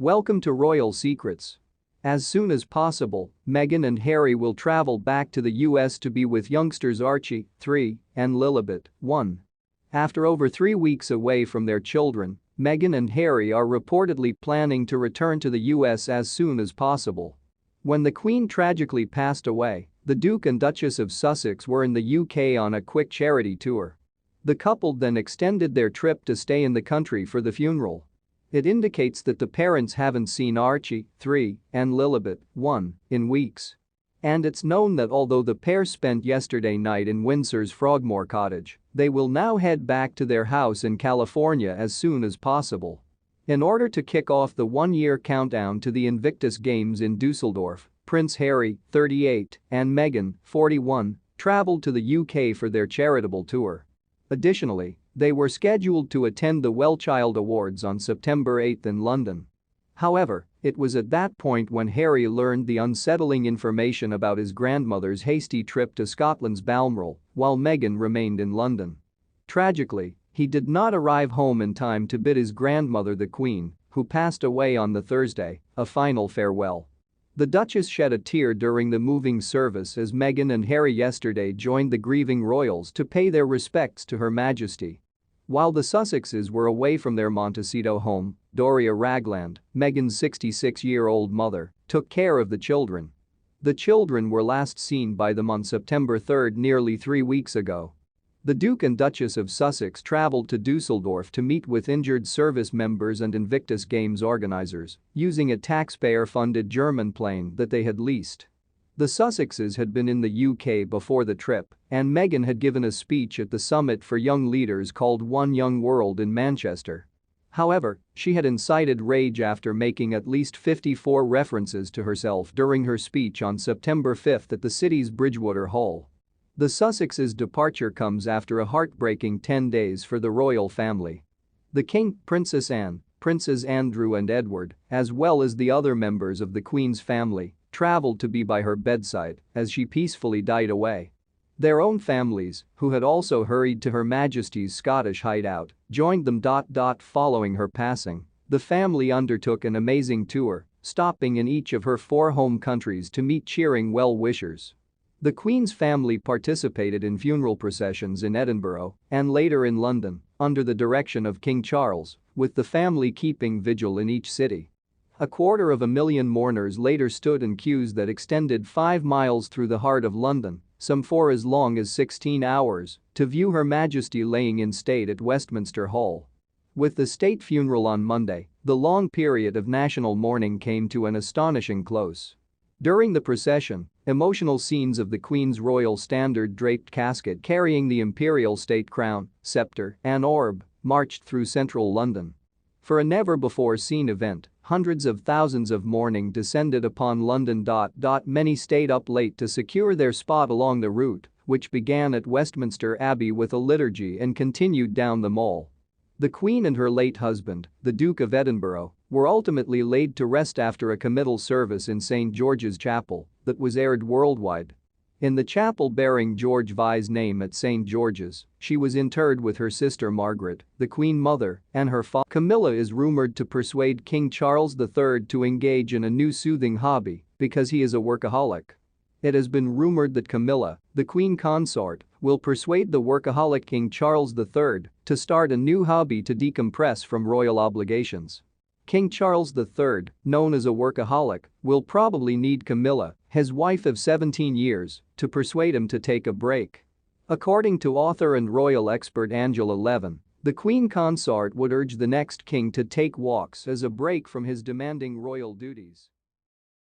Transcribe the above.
Welcome to Royal Secrets. As soon as possible, Meghan and Harry will travel back to the US to be with youngsters Archie, 3, and Lilibet, 1. After over 3 weeks away from their children, Meghan and Harry are reportedly planning to return to the US as soon as possible. When the Queen tragically passed away, the Duke and Duchess of Sussex were in the UK on a quick charity tour. The couple then extended their trip to stay in the country for the funeral. It indicates that the parents haven't seen Archie, 3, and Lilibet, 1, in weeks. And it's known that although the pair spent yesterday night in Windsor's Frogmore Cottage, they will now head back to their house in California as soon as possible. In order to kick off the one-year countdown to the Invictus Games in Dusseldorf, Prince Harry, 38, and Meghan, 41, traveled to the UK for their charitable tour. Additionally, they were scheduled to attend the Wellchild Awards on September 8 in London. However, it was at that point when Harry learned the unsettling information about his grandmother's hasty trip to Scotland's Balmoral, while Meghan remained in London. Tragically, he did not arrive home in time to bid his grandmother, the Queen, who passed away on the Thursday, a final farewell. The Duchess shed a tear during the moving service as Meghan and Harry yesterday joined the grieving royals to pay their respects to Her Majesty. While the Sussexes were away from their Montecito home, Doria Ragland, Meghan's 66-year-old mother, took care of the children. The children were last seen by them on September 3 nearly 3 weeks ago. The Duke and Duchess of Sussex traveled to Dusseldorf to meet with injured service members and Invictus Games organizers using a taxpayer-funded German plane that they had leased. The Sussexes had been in the UK before the trip, and Meghan had given a speech at the summit for young leaders called One Young World in Manchester. However, she had incited rage after making at least 54 references to herself during her speech on September 5 at the city's Bridgewater Hall. The Sussexes' departure comes after a heartbreaking 10 days for the royal family. The King, Princess Anne, Princes Andrew and Edward, as well as the other members of the Queen's family, traveled to be by her bedside as she peacefully died away. Their own families, who had also hurried to Her Majesty's Scottish hideout, joined them. Following her passing, the family undertook an amazing tour, stopping in each of her 4 home countries to meet cheering well-wishers. The Queen's family participated in funeral processions in Edinburgh and later in London, under the direction of King Charles, with the family keeping vigil in each city. 250,000 mourners later stood in queues that extended 5 miles through the heart of London, some for as long as 16 hours, to view Her Majesty laying in state at Westminster Hall. With the state funeral on Monday, the long period of national mourning came to an astonishing close. During the procession, emotional scenes of the Queen's royal standard-draped casket carrying the imperial state crown, scepter, and orb marched through central London. For a never-before-seen event, hundreds of thousands of mourning descended upon London. Many stayed up late to secure their spot along the route, which began at Westminster Abbey with a liturgy and continued down the Mall. The Queen and her late husband, the Duke of Edinburgh, were ultimately laid to rest after a committal service in St. George's Chapel that was aired worldwide. In the chapel bearing George Vi's name at St. George's, she was interred with her sister Margaret, the Queen Mother, and her father. Camilla is rumored to persuade King Charles III to engage in a new soothing hobby because he is a workaholic. It has been rumored that Camilla, the Queen Consort, will persuade the workaholic King Charles III to start a new hobby to decompress from royal obligations. King Charles III, known as a workaholic, will probably need Camilla, his wife of 17 years, to persuade him to take a break. According to author and royal expert Angela Levin, the Queen Consort would urge the next king to take walks as a break from his demanding royal duties.